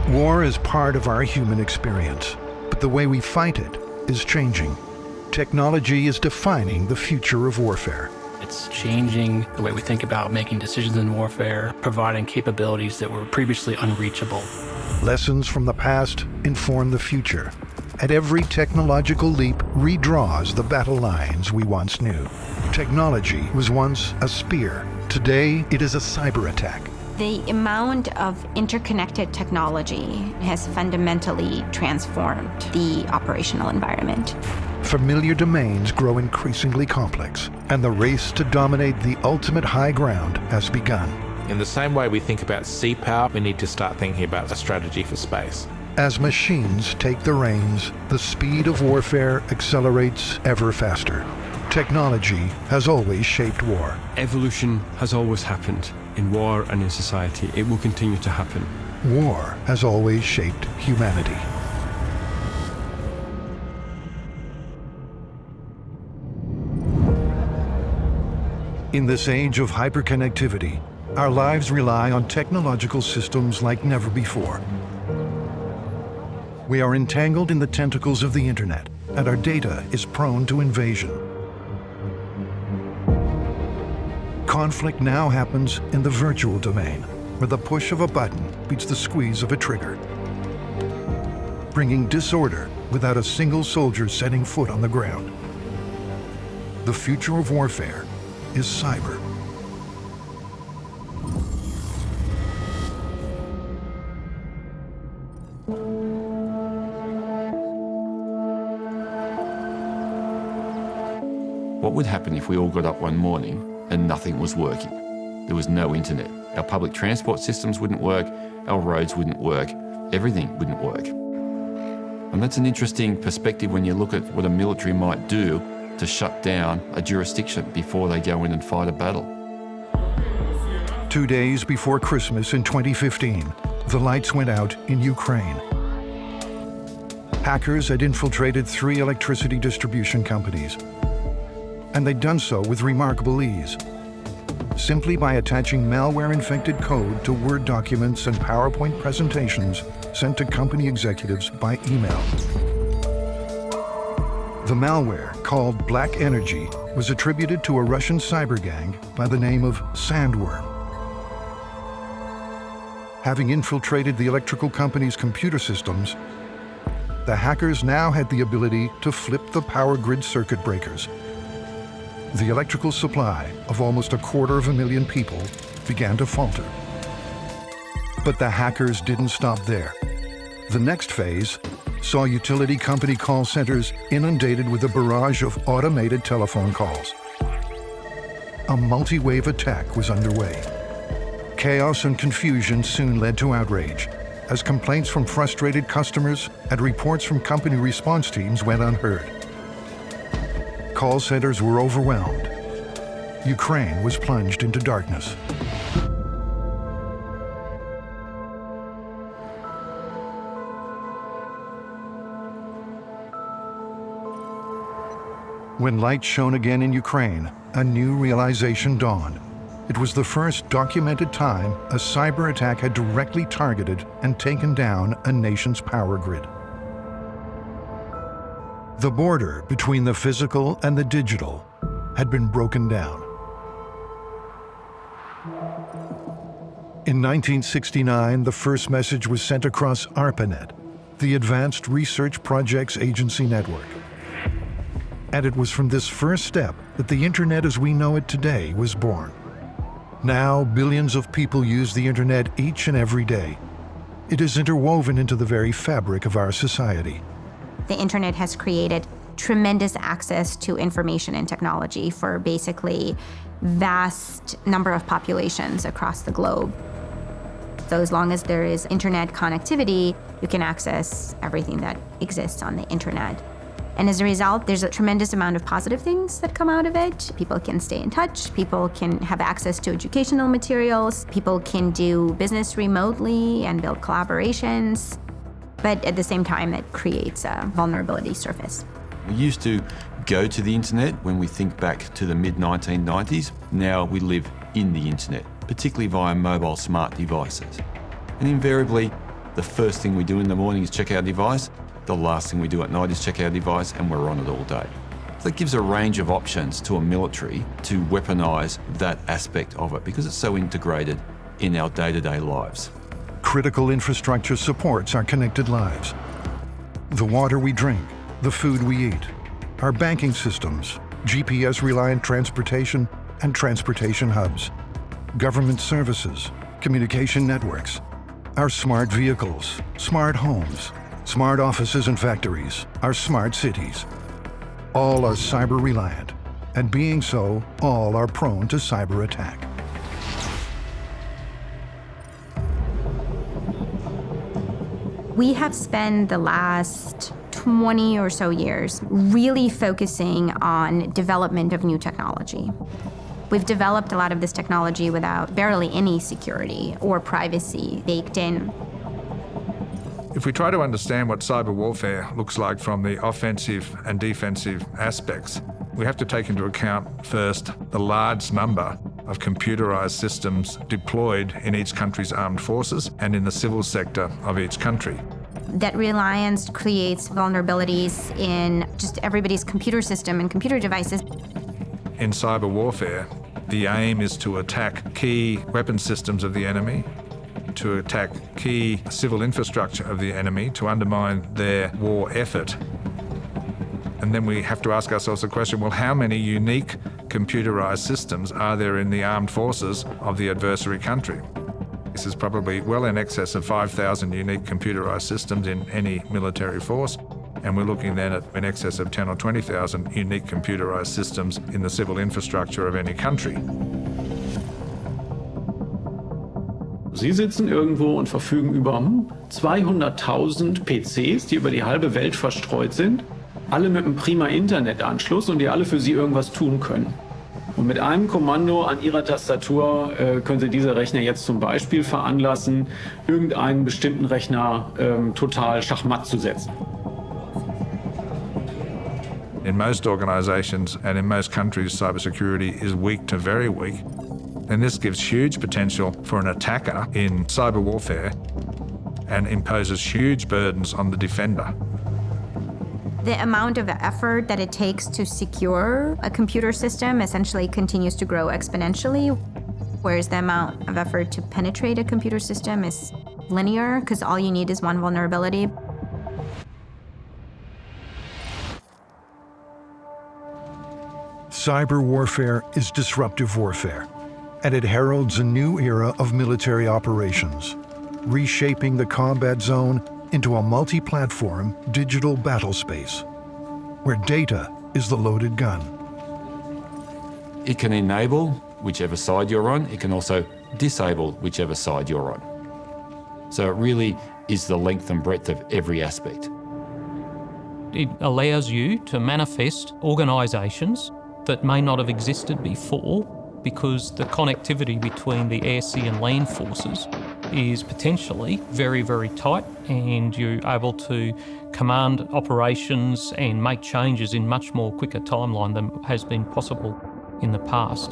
War is part of our human experience, but the way we fight it is changing. Technology is defining the future of warfare. It's changing the way we think about making decisions in warfare, providing capabilities that were previously unreachable. Lessons from the past inform the future. At every technological leap redraws the battle lines we once knew. Technology was once a spear. Today, it is a cyber attack. The amount of interconnected technology has fundamentally transformed the operational environment. Familiar domains grow increasingly complex, and the race to dominate the ultimate high ground has begun. In the same way we think about sea power, we need to start thinking about a strategy for space. As machines take the reins, the speed of warfare accelerates ever faster. Technology has always shaped war. Evolution has always happened. In war and in society, it will continue to happen. War has always shaped humanity. In this age of hyperconnectivity, our lives rely on technological systems like never before. We are entangled in the tentacles of the internet, and our data is prone to invasion. Conflict now happens in the virtual domain, where the push of a button beats the squeeze of a trigger, bringing disorder without a single soldier setting foot on the ground. The future of warfare is cyber. What would happen if we all got up one morning and nothing was working? There was no internet. Our public transport systems wouldn't work, our roads wouldn't work, everything wouldn't work. And that's an interesting perspective when you look at what a military might do to shut down a jurisdiction before they go in and fight a battle. 2 days before Christmas in 2015, the lights went out in Ukraine. Hackers had infiltrated 3 electricity distribution companies, and they'd done so with remarkable ease, simply by attaching malware-infected code to Word documents and PowerPoint presentations sent to company executives by email. The malware, called Black Energy, was attributed to a Russian cyber gang by the name of Sandworm. Having infiltrated the electrical company's computer systems, the hackers now had the ability to flip the power grid circuit breakers. The electrical supply of almost 250,000 people began to falter. But the hackers didn't stop there. The next phase saw utility company call centers inundated with a barrage of automated telephone calls. A multi-wave attack was underway. Chaos and confusion soon led to outrage, as complaints from frustrated customers and reports from company response teams went unheard. Call centers were overwhelmed. Ukraine was plunged into darkness. When light shone again in Ukraine, a new realization dawned. It was the first documented time a cyber attack had directly targeted and taken down a nation's power grid. The border between the physical and the digital had been broken down. In 1969, the first message was sent across ARPANET, the Advanced Research Projects Agency network. And it was from this first step that the internet as we know it today was born. Now, billions of people use the internet each and every day. It is interwoven into the very fabric of our society. The internet has created tremendous access to information and technology for basically vast number of populations across the globe. So as long as there is internet connectivity, you can access everything that exists on the internet. And as a result, there's a tremendous amount of positive things that come out of it. People can stay in touch, people can have access to educational materials, people can do business remotely and build collaborations. But at the same time, it creates a vulnerability surface. We used to go to the internet when we think back to the mid-1990s. Now we live in the internet, particularly via mobile smart devices. And invariably, The first thing we do in the morning is check our device. The last thing we do at night is check our device, and we're on it all day. So it gives a range of options to a military to weaponise that aspect of it because it's so integrated in our day-to-day lives. Critical infrastructure supports our connected lives. The water we drink, the food we eat, our banking systems, GPS-reliant transportation and transportation hubs, government services, communication networks, our smart vehicles, smart homes, smart offices and factories, our smart cities. All are cyber-reliant, and being so, all are prone to cyber attack. We have spent the last 20 or so years really focusing on development of new technology. We've developed a lot of this technology without barely any security or privacy baked in. If we try to understand what cyber warfare looks like from the offensive and defensive aspects, we have to take into account first the large number of computerized systems deployed in each country's armed forces and in the civil sector of each country. That reliance creates vulnerabilities in just everybody's computer system and computer devices. In cyber warfare, the aim is to attack key weapon systems of the enemy, to attack key civil infrastructure of the enemy, to undermine their war effort. And then we have to ask ourselves the question, well, how many unique computerized systems are there in the armed forces of the adversary country? This is probably well in excess of 5,000 unique computerized systems in any military force. And we're looking then at in excess of 10 or 20,000 unique computerized systems in the civil infrastructure of any country. Sie sitzen irgendwo und verfügen über 200.000 PCs, die über die halbe Welt verstreut sind, alle mit einem prima Internetanschluss und die alle für Sie irgendwas tun können. Und mit einem Kommando an Ihrer Tastatur können Sie diese Rechner jetzt zum Beispiel veranlassen, irgendeinen bestimmten Rechner total schachmatt zu setzen. In most organizations and in most countries, cybersecurity is weak to very weak. And this gives huge potential for an attacker in cyber warfare and imposes huge burdens on the defender. The amount of effort that it takes to secure a computer system essentially continues to grow exponentially, whereas the amount of effort to penetrate a computer system is linear because all you need is one vulnerability. Cyber warfare is disruptive warfare, and it heralds a new era of military operations, reshaping the combat zone into a multi-platform digital battle space, where data is the loaded gun. It can enable whichever side you're on. It can also disable whichever side you're on. So it really is the length and breadth of every aspect. It allows you to manifest organisations that may not have existed before because the connectivity between the air, sea and land forces is potentially very, very tight, and you're able to command operations and make changes in much more quicker timeline than has been possible in the past.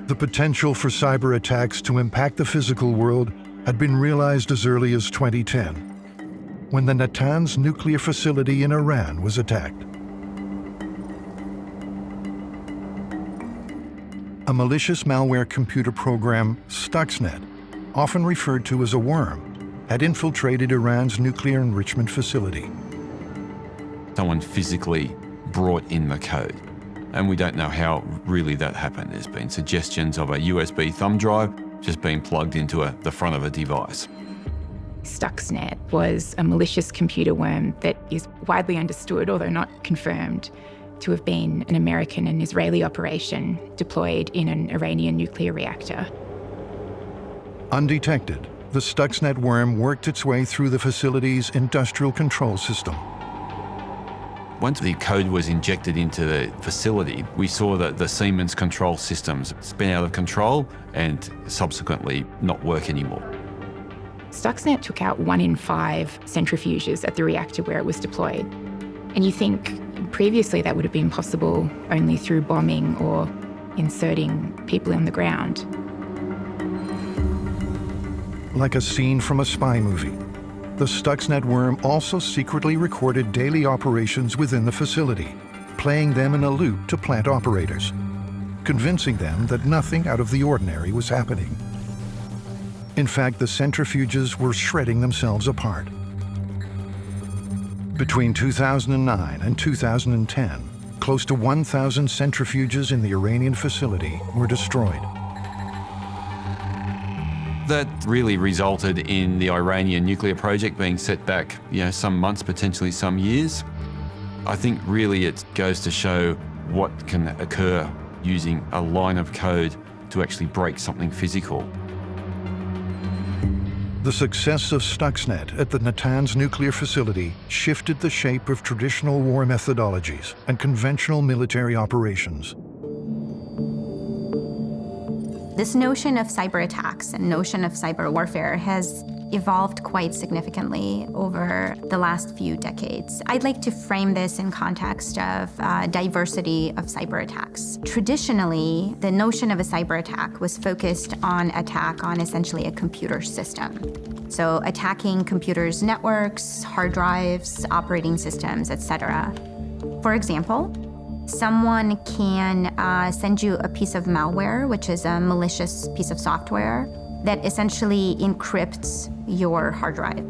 The potential for cyber attacks to impact the physical world had been realized as early as 2010, when the Natanz nuclear facility in Iran was attacked. A malicious malware computer program, Stuxnet, often referred to as a worm, had infiltrated Iran's nuclear enrichment facility. Someone physically brought in the code, and we don't know how really that happened. There's been suggestions of a USB thumb drive just being plugged into the front of a device. Stuxnet was a malicious computer worm that is widely understood, although not confirmed, to have been an American and Israeli operation deployed in an Iranian nuclear reactor. Undetected, the Stuxnet worm worked its way through the facility's industrial control system. Once the code was injected into the facility, we saw that the Siemens control systems spin out of control and subsequently not work anymore. Stuxnet took out 1 in 5 centrifuges at the reactor where it was deployed. And you think previously that would have been possible only through bombing or inserting people in the ground. Like a scene from a spy movie, the Stuxnet worm also secretly recorded daily operations within the facility, playing them in a loop to plant operators, convincing them that nothing out of the ordinary was happening. In fact, the centrifuges were shredding themselves apart. Between 2009 and 2010, close to 1,000 centrifuges in the Iranian facility were destroyed. That really resulted in the Iranian nuclear project being set back, some months, potentially some years. I think really it goes to show what can occur using a line of code to actually break something physical. The success of Stuxnet at the Natanz nuclear facility shifted the shape of traditional war methodologies and conventional military operations. This notion of cyber attacks and notion of cyber warfare has evolved quite significantly over the last few decades. I'd like to frame this in context of diversity of cyber attacks. Traditionally, the notion of a cyber attack was focused on attack on essentially a computer system. So attacking computers' networks, hard drives, operating systems, etc. For example, someone can send you a piece of malware, which is a malicious piece of software that essentially encrypts your hard drive.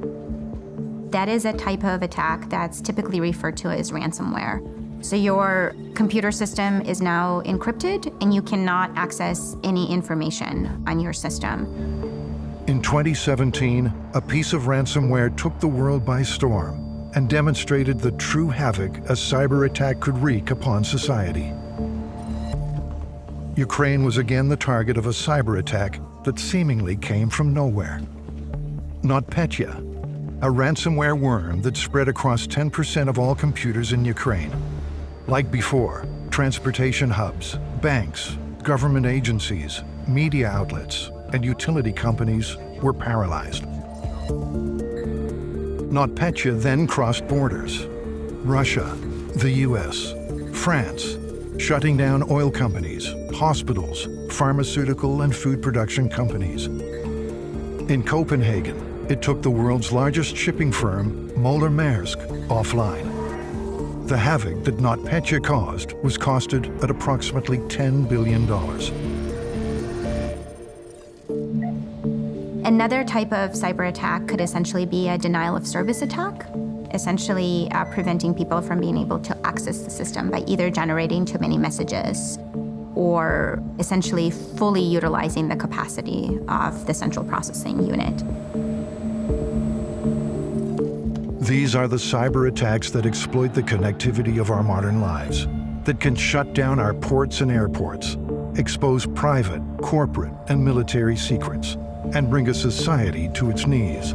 That is a type of attack that's typically referred to as ransomware. So your computer system is now encrypted and you cannot access any information on your system. In 2017, a piece of ransomware took the world by storm and demonstrated the true havoc a cyber attack could wreak upon society. Ukraine was again the target of a cyber attack that seemingly came from nowhere. NotPetya, a ransomware worm that spread across 10% of all computers in Ukraine. Like before, transportation hubs, banks, government agencies, media outlets, and utility companies were paralyzed. NotPetya then crossed borders. Russia, the US, France, shutting down oil companies, hospitals, pharmaceutical and food production companies. In Copenhagen, it took the world's largest shipping firm, Moller-Maersk, offline. The havoc that NotPetya caused was costed at approximately $10 billion. Another type of cyber attack could essentially be a denial of service attack, essentially preventing people from being able to access the system by either generating too many messages or essentially fully utilizing the capacity of the central processing unit. These are the cyber attacks that exploit the connectivity of our modern lives, that can shut down our ports and airports, expose private, corporate, and military secrets, and bring a society to its knees.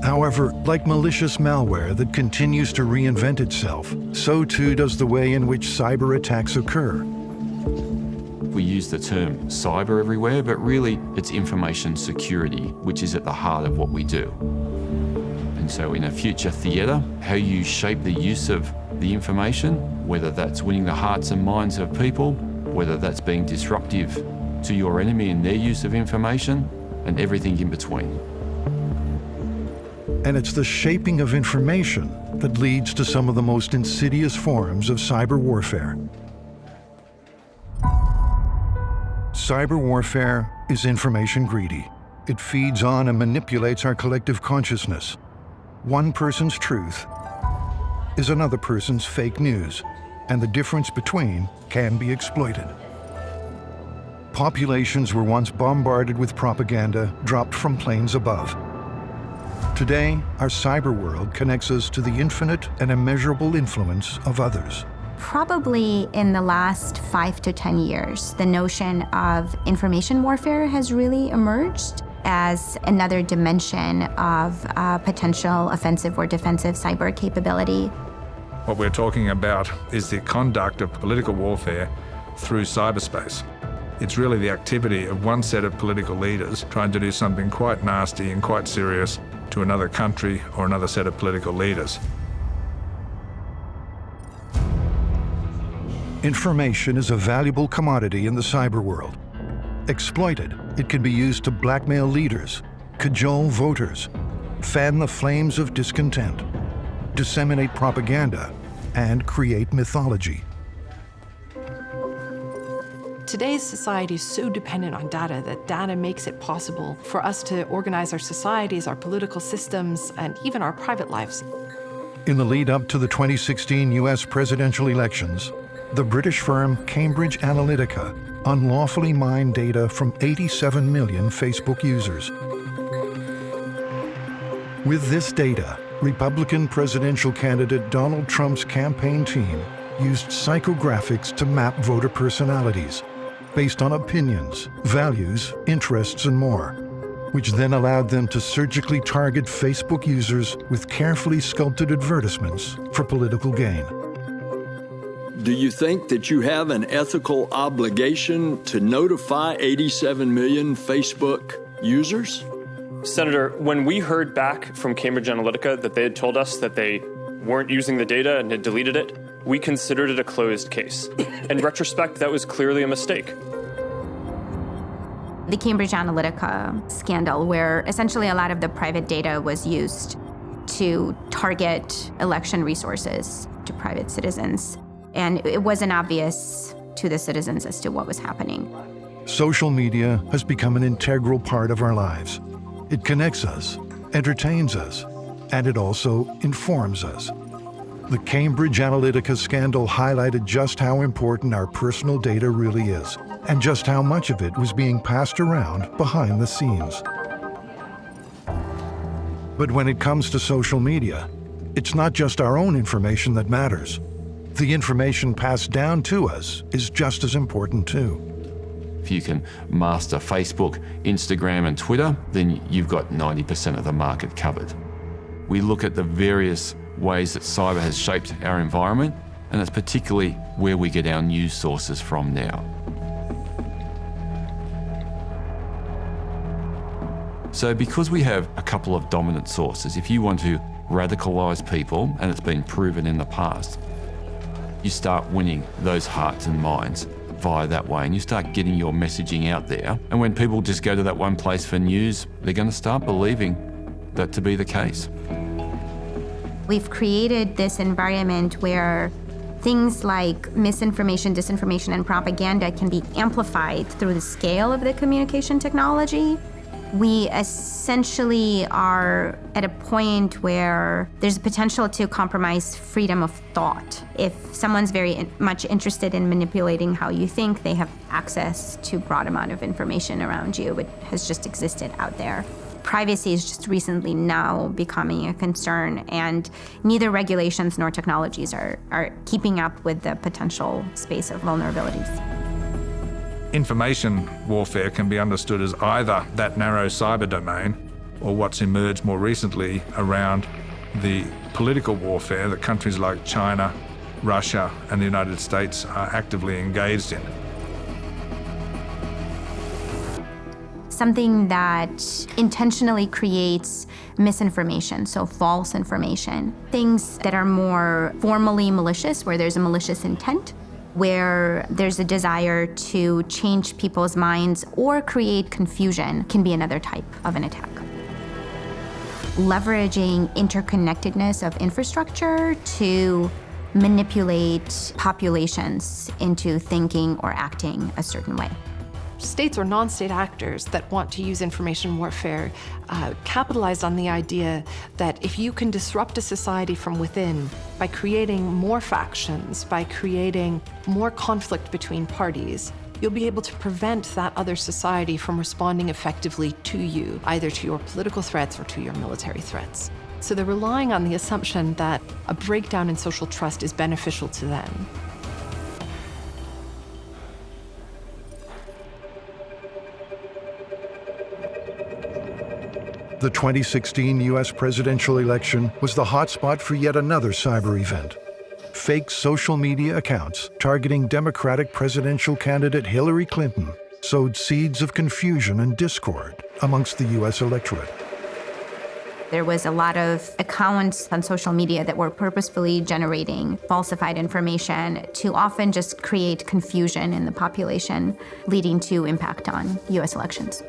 However, like malicious malware that continues to reinvent itself, so too does the way in which cyber attacks occur. We use the term cyber everywhere, but really it's information security, which is at the heart of what we do. And so in a future theatre, how you shape the use of the information, whether that's winning the hearts and minds of people, whether that's being disruptive to your enemy in their use of information, and everything in between. And it's the shaping of information that leads to some of the most insidious forms of cyber warfare. Cyber warfare is information greedy. It feeds on and manipulates our collective consciousness. One person's truth is another person's fake news, and the difference between can be exploited. Populations were once bombarded with propaganda dropped from planes above. Today, our cyber world connects us to the infinite and immeasurable influence of others. Probably in the last 5 to 10 years, the notion of information warfare has really emerged as another dimension of potential offensive or defensive cyber capability. What we're talking about is the conduct of political warfare through cyberspace. It's really the activity of one set of political leaders trying to do something quite nasty and quite serious to another country or another set of political leaders. Information is a valuable commodity in the cyber world. Exploited, it can be used to blackmail leaders, cajole voters, fan the flames of discontent, disseminate propaganda, and create mythology. Today's society is so dependent on data that data makes it possible for us to organize our societies, our political systems, and even our private lives. In the lead up to the 2016 US presidential elections, the British firm Cambridge Analytica unlawfully mined data from 87 million Facebook users. With this data, Republican presidential candidate Donald Trump's campaign team used psychographics to map voter personalities based on opinions, values, interests, and more, which then allowed them to surgically target Facebook users with carefully sculpted advertisements for political gain. Do you think that you have an ethical obligation to notify 87 million Facebook users? Senator, when we heard back from Cambridge Analytica that they had told us that they weren't using the data and had deleted it, we considered it a closed case. In retrospect, that was clearly a mistake. The Cambridge Analytica scandal, where essentially a lot of the private data was used to target election resources to private citizens. And it wasn't obvious to the citizens as to what was happening. Social media has become an integral part of our lives. It connects us, entertains us, and it also informs us. The Cambridge Analytica scandal highlighted just how important our personal data really is, and just how much of it was being passed around behind the scenes. But when it comes to social media, it's not just our own information that matters. The information passed down to us is just as important too. If you can master Facebook, Instagram, and Twitter, then you've got 90% of the market covered. We look at the various ways that cyber has shaped our environment, and that's particularly where we get our news sources from now. So because we have a couple of dominant sources, if you want to radicalise people, and it's been proven in the past, you start winning those hearts and minds via that way, and you start getting your messaging out there. And when people just go to that one place for news, they're going to start believing that to be the case. We've created this environment where things like misinformation, disinformation, and propaganda can be amplified through the scale of the communication technology. We essentially are at a point where there's a potential to compromise freedom of thought. If someone's very much interested in manipulating how you think, they have access to a broad amount of information around you. It has just existed out there. Privacy is just recently now becoming a concern, and neither regulations nor technologies are keeping up with the potential space of vulnerabilities. Information warfare can be understood as either that narrow cyber domain or what's emerged more recently around the political warfare that countries like China, Russia, and the United States are actively engaged in. Something that intentionally creates misinformation, so false information. Things that are more formally malicious, where there's a malicious intent, where there's a desire to change people's minds or create confusion, can be another type of an attack. Leveraging interconnectedness of infrastructure to manipulate populations into thinking or acting a certain way. States or non-state actors that want to use information warfare capitalize on the idea that if you can disrupt a society from within by creating more factions, by creating more conflict between parties, you'll be able to prevent that other society from responding effectively to you, either to your political threats or to your military threats. So they're relying on the assumption that a breakdown in social trust is beneficial to them. The 2016 US presidential election was the hotspot for yet another cyber event. Fake social media accounts targeting Democratic presidential candidate Hillary Clinton sowed seeds of confusion and discord amongst the US electorate. There was a lot of accounts on social media that were purposefully generating falsified information to often just create confusion in the population, leading to impact on U.S. elections.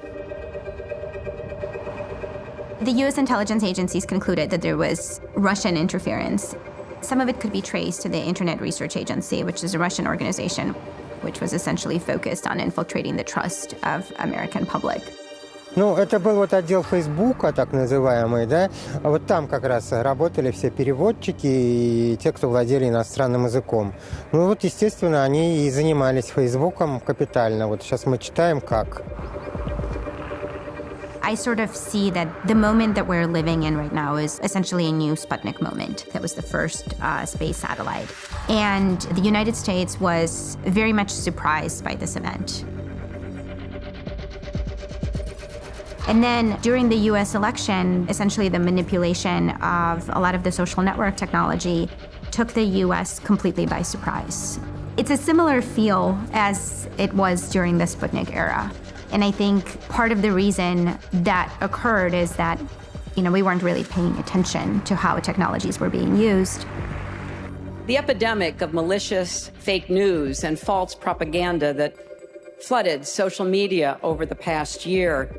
The U.S. intelligence agencies concluded that there was Russian interference. Some of it could be traced to the Internet Research Agency, which is a Russian organization, which was essentially focused on infiltrating the trust of American public. Ну, это был вот отдел Фейсбука, так называемый, да. А вот там как раз работали все переводчики и те, кто владели иностранным языком. Ну вот, естественно, они и занимались Фейсбуком капитально. Вот сейчас мы читаем как. I sort of see that the moment that we're living in right now is essentially a new Sputnik moment. That was the first space satellite. And the United States was very much surprised by this event. And then during the US election, essentially the manipulation of a lot of the social network technology took the US completely by surprise. It's a similar feel as it was during the Sputnik era. And I think part of the reason that occurred is that, we weren't really paying attention to how technologies were being used. The epidemic of malicious fake news and false propaganda that flooded social media over the past year,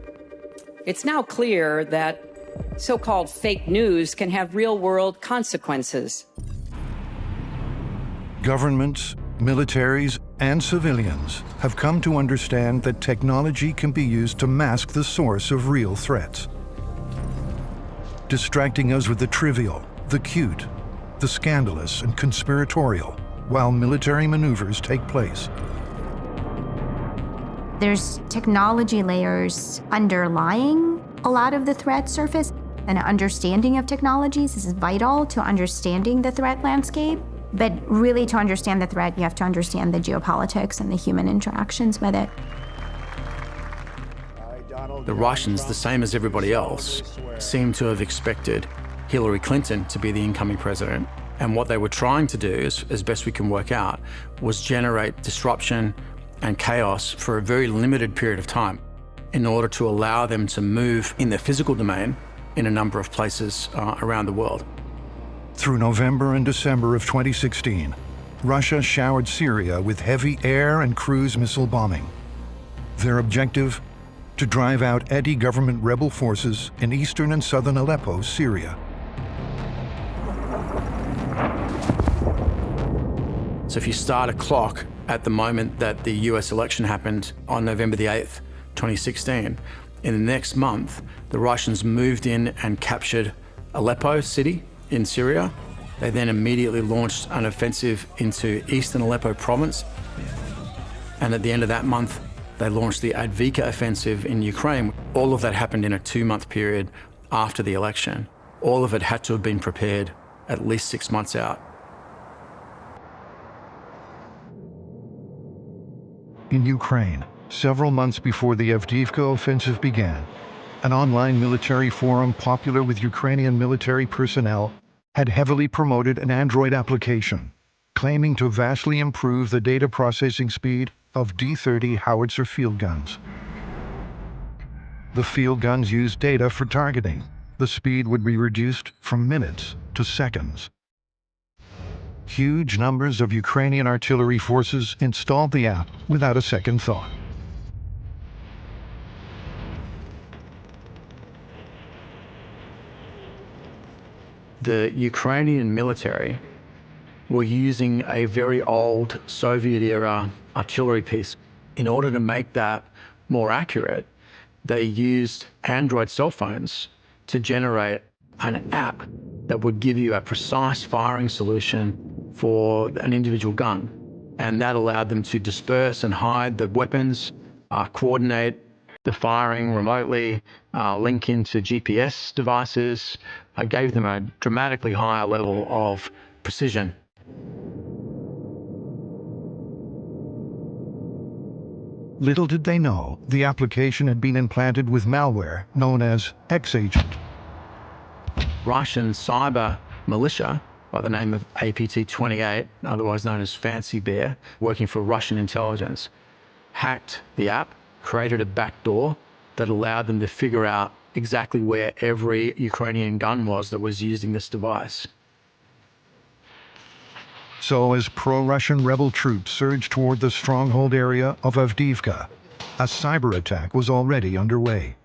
it's now clear that so-called fake news can have real-world consequences. Governments, militaries, and civilians have come to understand that technology can be used to mask the source of real threats, distracting us with the trivial, the cute, the scandalous, and conspiratorial, while military maneuvers take place. There's technology layers underlying a lot of the threat surface. An understanding of technologies is vital to understanding the threat landscape. But really, to understand the threat, you have to understand the geopolitics and the human interactions with it. The Russians, the same as everybody else, seem to have expected Hillary Clinton to be the incoming president. And what they were trying to do, as best we can work out, was generate disruption and chaos for a very limited period of time in order to allow them to move in the physical domain in a number of places around the world. Through November and December of 2016, Russia showered Syria with heavy air and cruise missile bombing. Their objective? To drive out anti-government rebel forces in eastern and southern Aleppo, Syria. So if you start a clock at the moment that the US election happened on November the 8th, 2016, in the next month, the Russians moved in and captured Aleppo city in Syria. They then immediately launched an offensive into eastern Aleppo province. And at the end of that month, they launched the Advika offensive in Ukraine. All of that happened in a 2-month period after the election. All of it had to have been prepared at least 6 months out. In Ukraine, several months before the Avdiivka offensive began, an online military forum popular with Ukrainian military personnel had heavily promoted an Android application, claiming to vastly improve the data processing speed of D-30 howitzer field guns. The field guns used data for targeting. The speed would be reduced from minutes to seconds. Huge numbers of Ukrainian artillery forces installed the app without a second thought. The Ukrainian military were using a very old Soviet-era artillery piece. In order to make that more accurate, they used Android cell phones to generate an app that would give you a precise firing solution for an individual gun. And that allowed them to disperse and hide the weapons, coordinate the firing remotely, link into GPS devices. Gave them a dramatically higher level of precision. Little did they know, the application had been implanted with malware known as X-Agent. Russian cyber militia, by the name of APT-28, otherwise known as Fancy Bear, working for Russian intelligence, hacked the app, created a backdoor that allowed them to figure out exactly where every Ukrainian gun was that was using this device. So as pro-Russian rebel troops surged toward the stronghold area of Avdiivka, a cyber attack was already underway.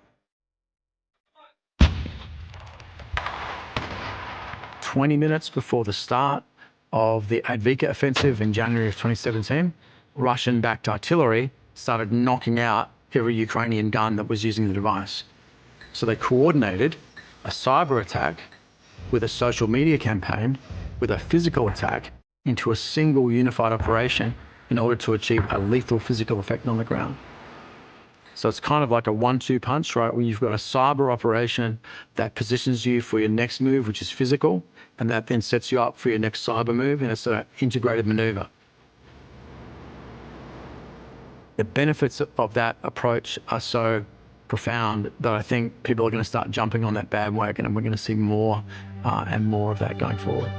20 minutes before the start of the Avdiivka offensive in January of 2017, Russian-backed artillery started knocking out every Ukrainian gun that was using the device. So they coordinated a cyber attack with a social media campaign, with a physical attack, into a single unified operation in order to achieve a lethal physical effect on the ground. So it's kind of like a 1-2 punch, right? Where you've got a cyber operation that positions you for your next move, which is physical, and that then sets you up for your next cyber move, and it's an integrated maneuver. The benefits of that approach are so profound that I think people are going to start jumping on that bandwagon, and we're going to see more and more of that going forward.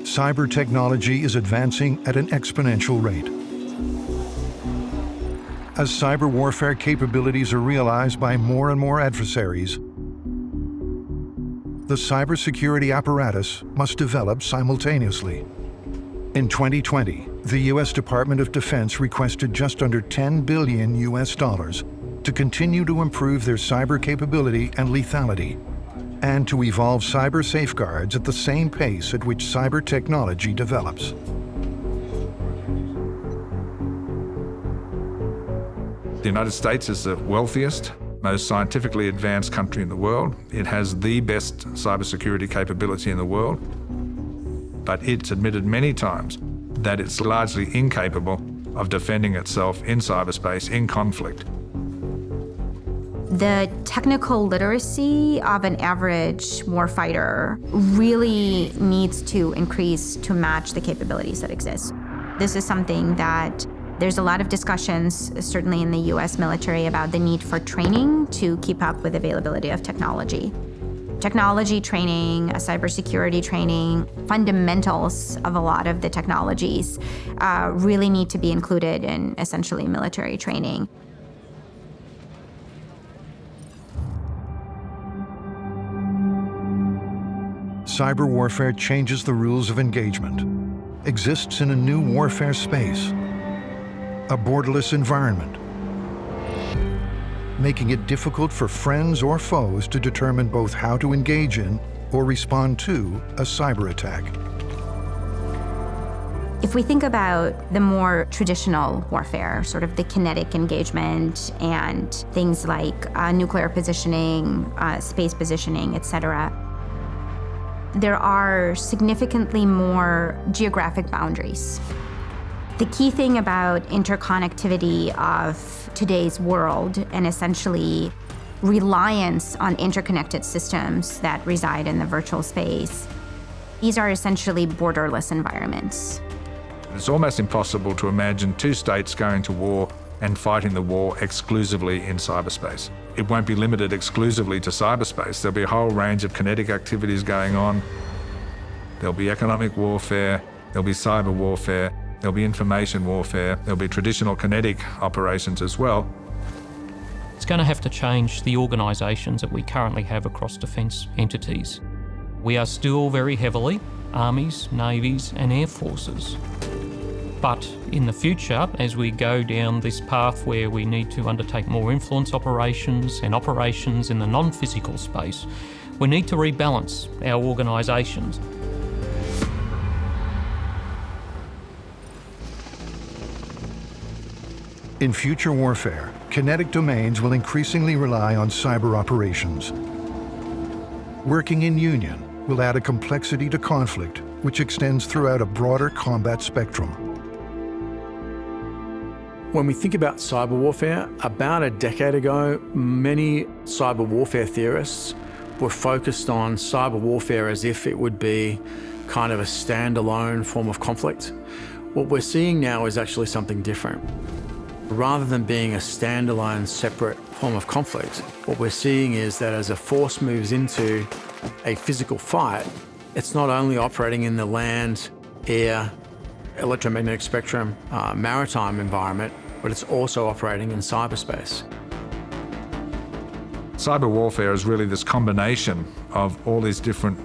Cyber technology is advancing at an exponential rate. As cyber warfare capabilities are realized by more and more adversaries, the cybersecurity apparatus must develop simultaneously. In 2020, the U.S. Department of Defense requested just under $10 billion to continue to improve their cyber capability and lethality, and to evolve cyber safeguards at the same pace at which cyber technology develops. The United States is the wealthiest, most scientifically advanced country in the world. It has the best cybersecurity capability in the world, but it's admitted many times that it's largely incapable of defending itself in cyberspace, in conflict. The technical literacy of an average warfighter really needs to increase to match the capabilities that exist. This is something that there's a lot of discussions, certainly in the US military, about the need for training to keep up with availability of technology. Technology training, cybersecurity training, fundamentals of a lot of the technologies really need to be included in essentially military training. Cyber warfare changes the rules of engagement, exists in a new warfare space, a borderless environment, making it difficult for friends or foes to determine both how to engage in or respond to a cyber attack. If we think about the more traditional warfare, sort of the kinetic engagement and things like nuclear positioning, space positioning, etc., there are significantly more geographic boundaries. The key thing about interconnectivity of today's world, and essentially reliance on interconnected systems that reside in the virtual space, these are essentially borderless environments. It's almost impossible to imagine two states going to war and fighting the war exclusively in cyberspace. It won't be limited exclusively to cyberspace. There'll be a whole range of kinetic activities going on. There'll be economic warfare, there'll be cyber warfare, there'll be information warfare, there'll be traditional kinetic operations as well. It's going to have to change the organisations that we currently have across defence entities. We are still very heavily armies, navies and air forces. But in the future, as we go down this path where we need to undertake more influence operations and operations in the non-physical space, we need to rebalance our organisations. In future warfare, kinetic domains will increasingly rely on cyber operations. Working in union will add a complexity to conflict which extends throughout a broader combat spectrum. When we think about cyber warfare, about a decade ago, many cyber warfare theorists were focused on cyber warfare as if it would be kind of a standalone form of conflict. What we're seeing now is actually something different. Rather than being a standalone, separate form of conflict, what we're seeing is that as a force moves into a physical fight, it's not only operating in the land, air, electromagnetic spectrum maritime environment, but it's also operating in cyberspace. Cyber warfare is really this combination of all these different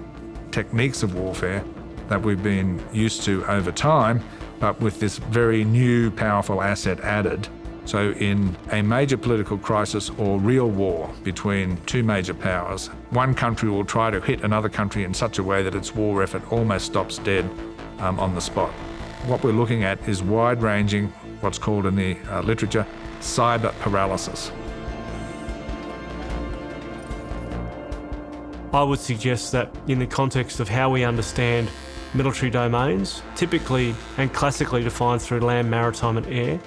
techniques of warfare that we've been used to over time, but with this very new powerful asset added. So in a major political crisis or real war between two major powers, one country will try to hit another country in such a way that its war effort almost stops dead on the spot. What we're looking at is wide-ranging, what's called in the literature, cyber paralysis. I would suggest that in the context of how we understand military domains, typically and classically defined through land, maritime and air,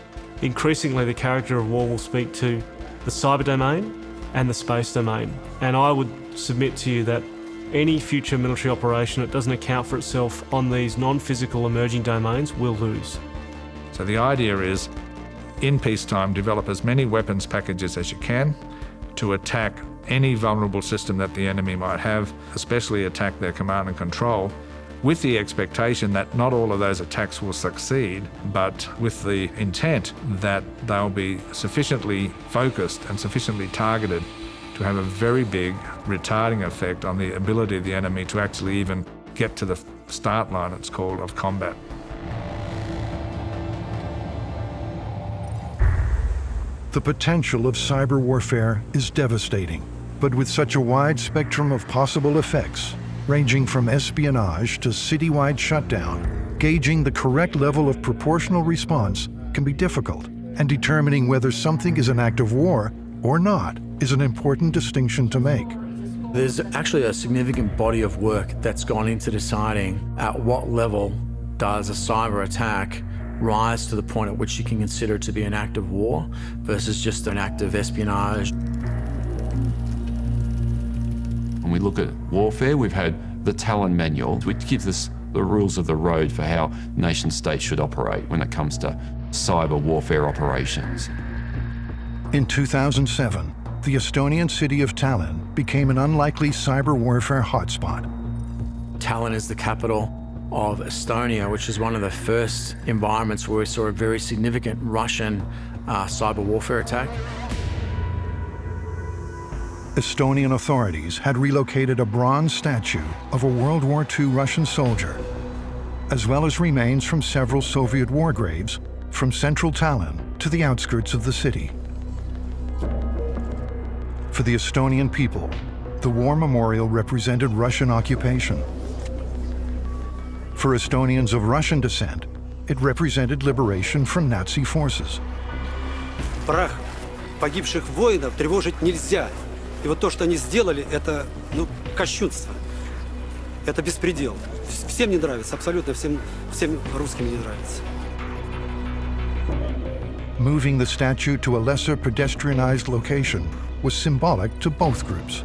increasingly the character of war will speak to the cyber domain and the space domain. And I would submit to you that any future military operation that doesn't account for itself on these non-physical emerging domains will lose. So the idea is, in peacetime, develop as many weapons packages as you can to attack any vulnerable system that the enemy might have, especially attack their command and control, with the expectation that not all of those attacks will succeed, but with the intent that they'll be sufficiently focused and sufficiently targeted to have a very big retarding effect on the ability of the enemy to actually even get to the start line, it's called, of combat. The potential of cyber warfare is devastating, but with such a wide spectrum of possible effects, ranging from espionage to citywide shutdown, gauging the correct level of proportional response can be difficult, and determining whether something is an act of war or not is an important distinction to make. There's actually a significant body of work that's gone into deciding at what level does a cyber attack rise to the point at which you can consider it to be an act of war versus just an act of espionage. When we look at warfare, we've had the Tallin manual, which gives us the rules of the road for how nation states should operate when it comes to cyber warfare operations. In 2007, the Estonian city of Tallin became an unlikely cyber warfare hotspot. Tallin is the capital of Estonia, which is one of the first environments where we saw a very significant Russian cyber warfare attack. Estonian authorities had relocated a bronze statue of a World War II Russian soldier, as well as remains from several Soviet war graves from central Tallinn to the outskirts of the city. For the Estonian people, the war memorial represented Russian occupation. For Estonians of Russian descent, it represented liberation from Nazi forces. Прах погибших воинов тревожить нельзя. И вот то, что они сделали, это, кощунство. Это беспредел. Всем не нравится, абсолютно всем русским не нравится. Moving the statue to a lesser pedestrianized location was symbolic to both groups.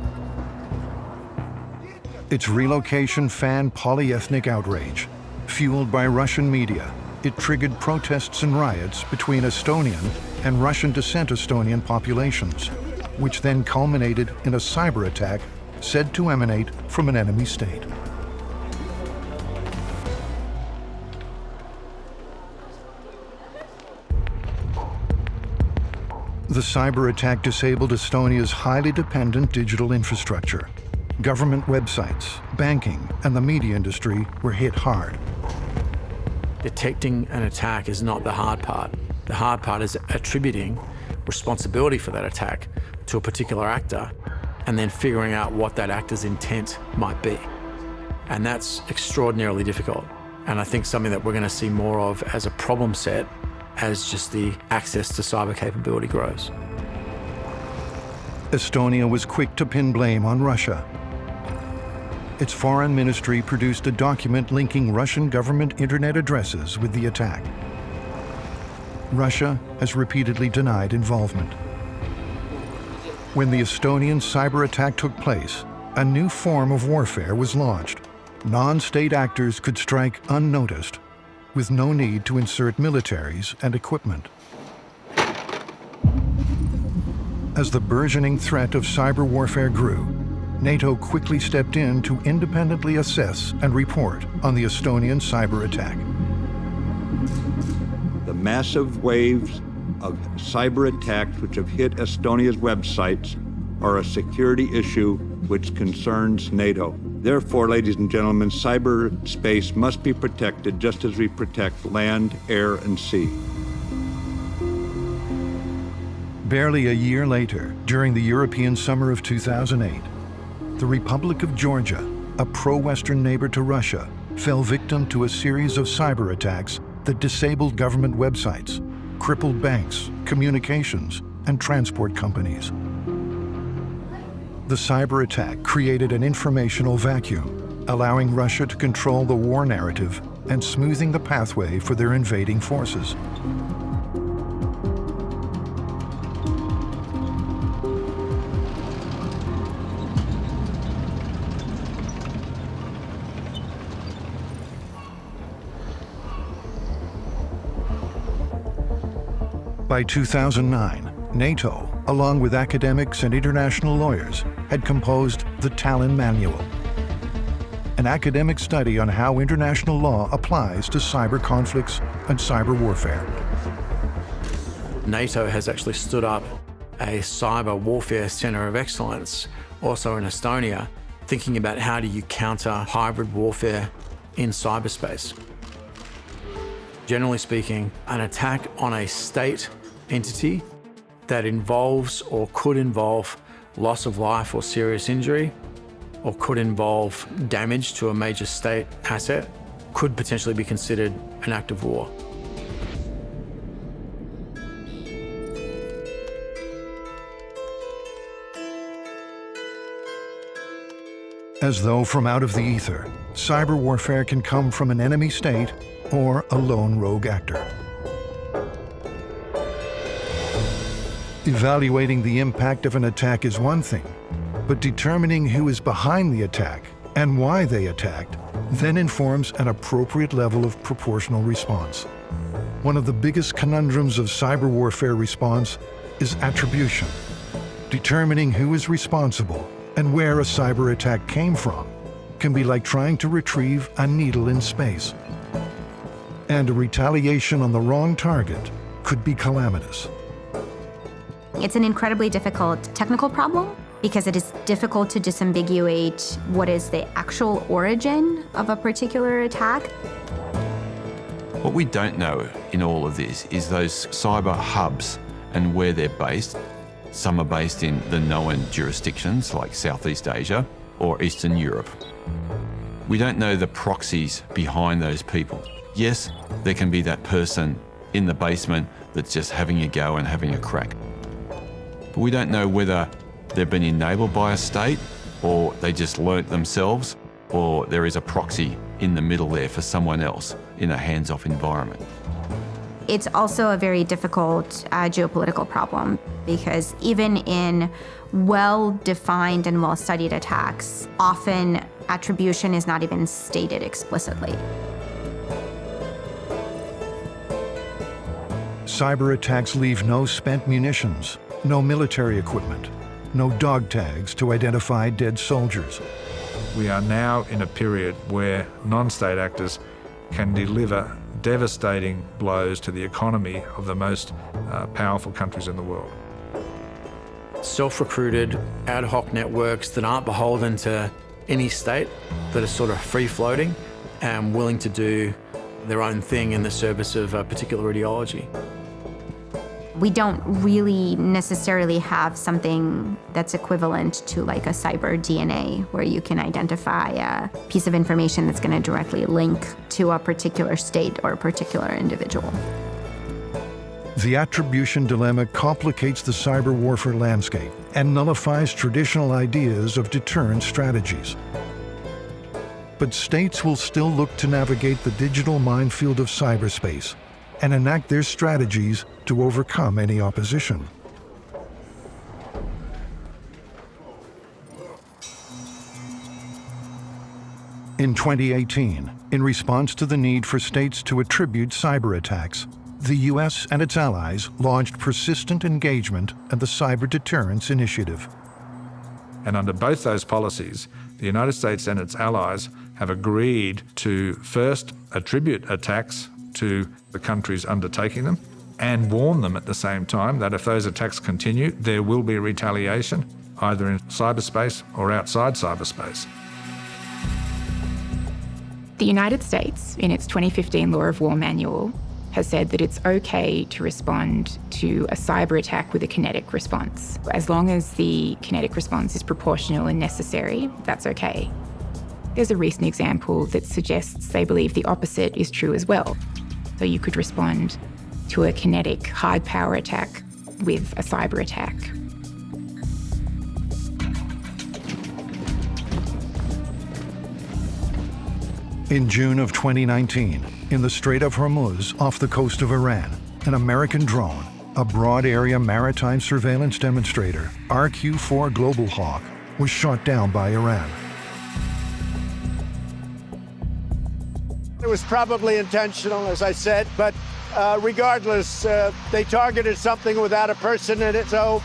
Its relocation fanned polyethnic outrage. Fueled by Russian media, it triggered protests and riots between Estonian and Russian descent Estonian populations, which then culminated in a cyber attack said to emanate from an enemy state. The cyber attack disabled Estonia's highly dependent digital infrastructure. Government websites, banking, and the media industry were hit hard. Detecting an attack is not the hard part. The hard part is attributing responsibility for that attack to a particular actor and then figuring out what that actor's intent might be. And that's extraordinarily difficult. And I think something that we're going to see more of as a problem set as just the access to cyber capability grows. Estonia was quick to pin blame on Russia. Its foreign ministry produced a document linking Russian government internet addresses with the attack. Russia has repeatedly denied involvement. When the Estonian cyber attack took place, a new form of warfare was launched. Non-state actors could strike unnoticed, with no need to insert militaries and equipment. As the burgeoning threat of cyber warfare grew, NATO quickly stepped in to independently assess and report on the Estonian cyber attack. The massive waves of cyber attacks which have hit Estonia's websites are a security issue which concerns NATO. Therefore, ladies and gentlemen, cyberspace must be protected just as we protect land, air, and sea. Barely a year later, during the European summer of 2008, the Republic of Georgia, a pro-Western neighbor to Russia, fell victim to a series of cyber attacks that disabled government websites, crippled banks, communications, and transport companies. The cyber attack created an informational vacuum, allowing Russia to control the war narrative and smoothing the pathway for their invading forces. By 2009, NATO, along with academics and international lawyers, had composed the Tallin Manual, an academic study on how international law applies to cyber conflicts and cyber warfare. NATO has actually stood up a cyber warfare centre of excellence, also in Estonia, thinking about how do you counter hybrid warfare in cyberspace. Generally speaking, an attack on a state entity that involves or could involve loss of life or serious injury, or could involve damage to a major state asset, could potentially be considered an act of war. As though from out of the ether, cyber warfare can come from an enemy state or a lone rogue actor. Evaluating the impact of an attack is one thing, but determining who is behind the attack and why they attacked then informs an appropriate level of proportional response. One of the biggest conundrums of cyber warfare response is attribution. Determining who is responsible and where a cyber attack came from can be like trying to retrieve a needle in space. And a retaliation on the wrong target could be calamitous. It's an incredibly difficult technical problem because it is difficult to disambiguate what is the actual origin of a particular attack. What we don't know in all of this is those cyber hubs and where they're based. Some are based in the known jurisdictions like Southeast Asia or Eastern Europe. We don't know the proxies behind those people. Yes, there can be that person in the basement that's just having a go and having a crack. But we don't know whether they've been enabled by a state or they just learnt themselves, or there is a proxy in the middle there for someone else in a hands-off environment. It's also a very difficult geopolitical problem because even in well-defined and well-studied attacks, often attribution is not even stated explicitly. Cyber attacks leave no spent munitions, no military equipment, no dog tags to identify dead soldiers. We are now in a period where non-state actors can deliver devastating blows to the economy of the most powerful countries in the world. Self-recruited ad hoc networks that aren't beholden to any state, that are sort of free-floating and willing to do their own thing in the service of a particular ideology. We don't really necessarily have something that's equivalent to like a cyber DNA, where you can identify a piece of information that's going to directly link to a particular state or a particular individual. The attribution dilemma complicates the cyber warfare landscape and nullifies traditional ideas of deterrence strategies. But states will still look to navigate the digital minefield of cyberspace and enact their strategies to overcome any opposition. In 2018, in response to the need for states to attribute cyber attacks, the US and its allies launched persistent engagement and the Cyber Deterrence Initiative. And under both those policies, the United States and its allies have agreed to first attribute attacks to the countries undertaking them and warn them at the same time that if those attacks continue, there will be retaliation, either in cyberspace or outside cyberspace. The United States, in its 2015 Law of War manual, has said that it's okay to respond to a cyber attack with a kinetic response. As long as the kinetic response is proportional and necessary, that's okay. There's a recent example that suggests they believe the opposite is true as well. So you could respond to a kinetic hard power attack with a cyber attack. In June of 2019, in the Strait of Hormuz off the coast of Iran, an American drone, a broad area maritime surveillance demonstrator, RQ-4 Global Hawk, was shot down by Iran. It was probably intentional, as I said, but regardless, they targeted something without a person in it, so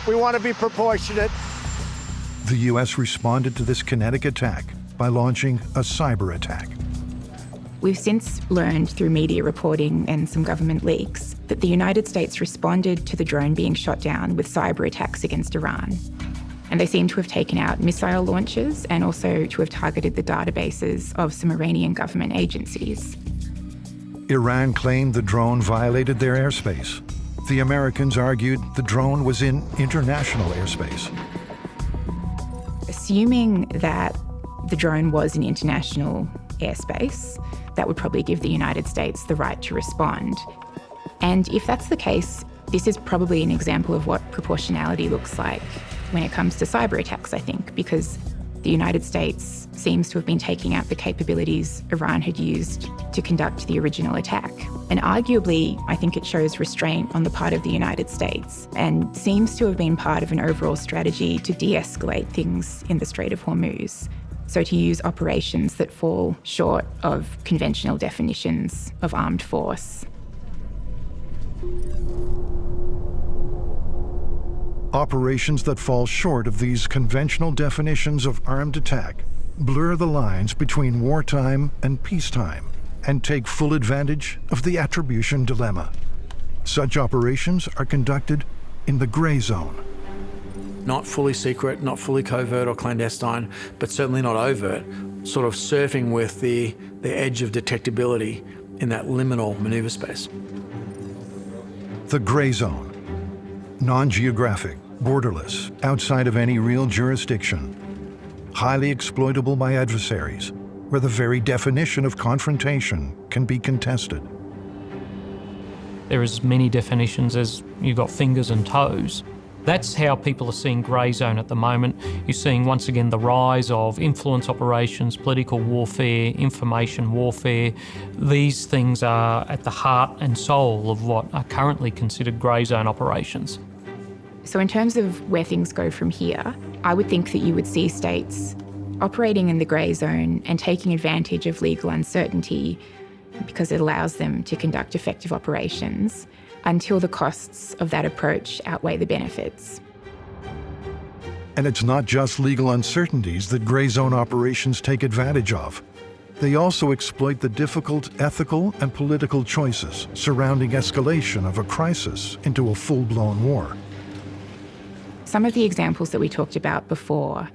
we want to be proportionate. The U.S. responded to this kinetic attack by launching a cyber attack. We've since learned through media reporting and some government leaks that the United States responded to the drone being shot down with cyber attacks against Iran. And they seem to have taken out missile launches and also to have targeted the databases of some Iranian government agencies. Iran claimed the drone violated their airspace. The Americans argued the drone was in international airspace. Assuming that the drone was in international airspace, that would probably give the United States the right to respond. And if that's the case, this is probably an example of what proportionality looks like when it comes to cyber attacks, I think, because the United States seems to have been taking out the capabilities Iran had used to conduct the original attack. And arguably, I think it shows restraint on the part of the United States and seems to have been part of an overall strategy to de-escalate things in the Strait of Hormuz. So to use operations that fall short of conventional definitions of armed force. Operations that fall short of these conventional definitions of armed attack blur the lines between wartime and peacetime and take full advantage of the attribution dilemma. Such operations are conducted in the gray zone. Not fully secret, not fully covert or clandestine, but certainly not overt, sort of surfing with the edge of detectability in that liminal maneuver space. The gray zone. Non-geographic, borderless, outside of any real jurisdiction. Highly exploitable by adversaries, where the very definition of confrontation can be contested. There are as many definitions as you've got fingers and toes. That's how people are seeing grey zone at the moment. You're seeing, once again, the rise of influence operations, political warfare, information warfare. These things are at the heart and soul of what are currently considered grey zone operations. So in terms of where things go from here, I would think that you would see states operating in the grey zone and taking advantage of legal uncertainty because it allows them to conduct effective operations until the costs of that approach outweigh the benefits. And it's not just legal uncertainties that gray zone operations take advantage of. They also exploit the difficult ethical and political choices surrounding escalation of a crisis into a full-blown war. Some of the examples that we talked about before,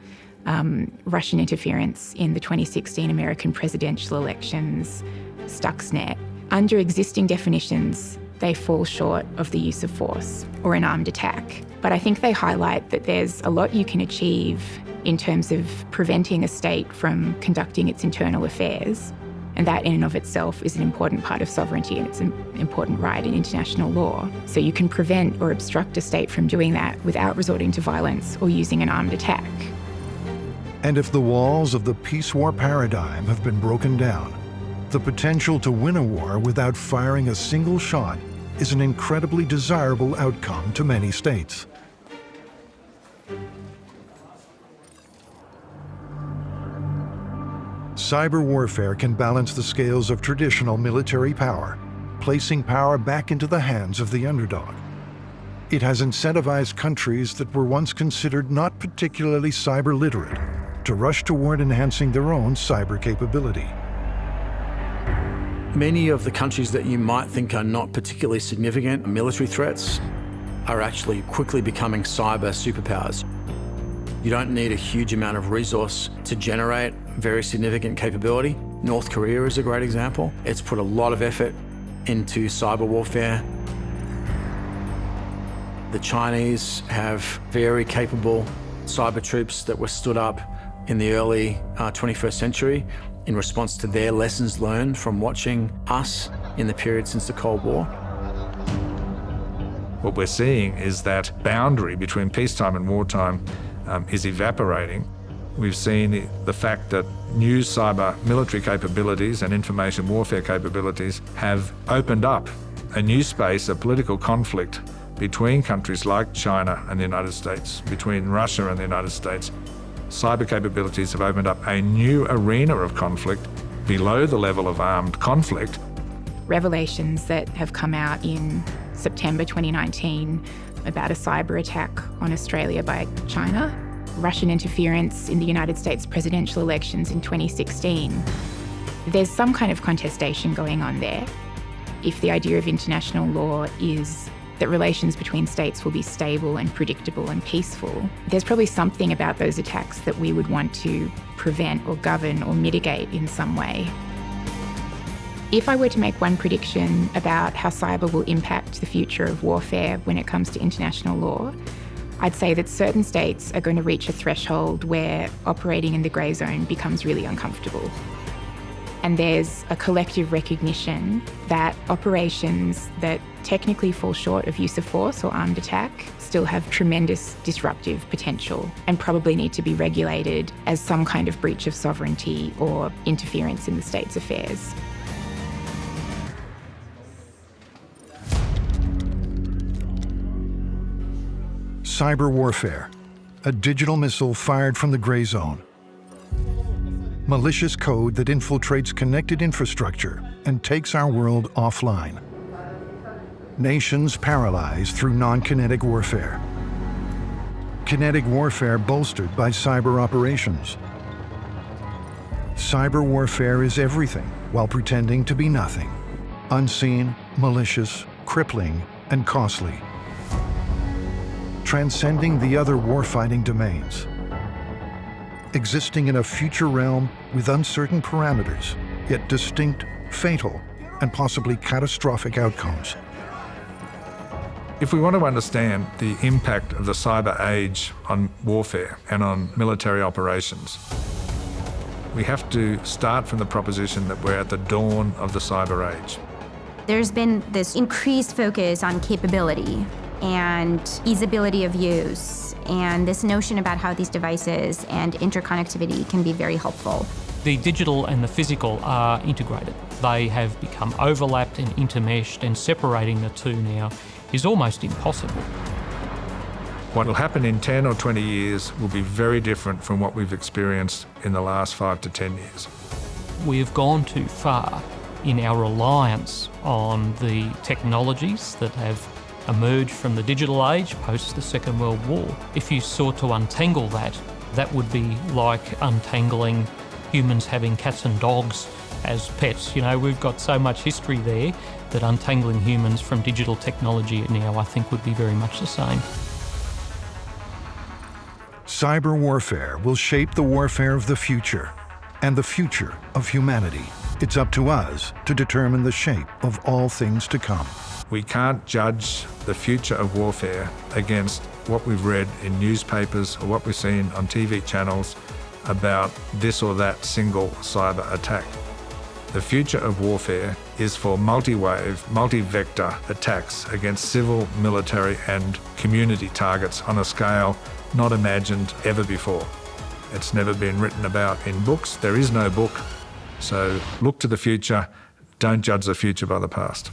Russian interference in the 2016 American presidential elections, Stuxnet, under existing definitions, they fall short of the use of force or an armed attack. But I think they highlight that there's a lot you can achieve in terms of preventing a state from conducting its internal affairs. And that in and of itself is an important part of sovereignty, and it's an important right in international law. So you can prevent or obstruct a state from doing that without resorting to violence or using an armed attack. And if the walls of the peace war paradigm have been broken down, the potential to win a war without firing a single shot is an incredibly desirable outcome to many states. Cyber warfare can balance the scales of traditional military power, placing power back into the hands of the underdog. It has incentivized countries that were once considered not particularly cyber literate to rush toward enhancing their own cyber capability. Many of the countries that you might think are not particularly significant military threats are actually quickly becoming cyber superpowers. You don't need a huge amount of resource to generate very significant capability. North Korea is a great example. It's put a lot of effort into cyber warfare. The Chinese have very capable cyber troops that were stood up in the early 21st century in response to their lessons learned from watching us in the period since the Cold War. What we're seeing is that boundary between peacetime and wartime is evaporating. We've seen the fact that new cyber military capabilities and information warfare capabilities have opened up a new space of political conflict between countries like China and the United States, between Russia and the United States. Cyber capabilities have opened up a new arena of conflict below the level of armed conflict. Revelations that have come out in September 2019 about a cyber attack on Australia by China, Russian interference in the United States presidential elections in 2016. There's some kind of contestation going on there. If the idea of international law is that relations between states will be stable and predictable and peaceful, there's probably something about those attacks that we would want to prevent or govern or mitigate in some way. If I were to make one prediction about how cyber will impact the future of warfare when it comes to international law, I'd say that certain states are going to reach a threshold where operating in the grey zone becomes really uncomfortable. And there's a collective recognition that operations that technically fall short of use of force or armed attack still have tremendous disruptive potential and probably need to be regulated as some kind of breach of sovereignty or interference in the state's affairs. Cyber warfare, a digital missile fired from the gray zone. Malicious code that infiltrates connected infrastructure and takes our world offline. Nations paralyzed through non-kinetic warfare. Kinetic warfare bolstered by cyber operations. Cyber warfare is everything while pretending to be nothing. Unseen, malicious, crippling, and costly. Transcending the other warfighting domains. Existing in a future realm with uncertain parameters, yet distinct, fatal, and possibly catastrophic outcomes. If we want to understand the impact of the cyber age on warfare and on military operations, we have to start from the proposition that we're at the dawn of the cyber age. There's been this increased focus on capability and easeability of use, and this notion about how these devices and interconnectivity can be very helpful. The digital and the physical are integrated. They have become overlapped and intermeshed, and separating the two now is almost impossible. What will happen in 10 or 20 years will be very different from what we've experienced in the last 5 to 10 years. We have gone too far in our reliance on the technologies that have emerged from the digital age post the Second World War. If you sought to untangle that, that would be like untangling humans having cats and dogs as pets. You know, we've got so much history there that untangling humans from digital technology now, I think, would be very much the same. Cyber warfare will shape the warfare of the future and the future of humanity. It's up to us to determine the shape of all things to come. We can't judge the future of warfare against what we've read in newspapers or what we've seen on TV channels about this or that single cyber attack. The future of warfare is for multi-wave, multi-vector attacks against civil, military and community targets on a scale not imagined ever before. It's never been written about in books. There is no book. So look to the future. Don't judge the future by the past.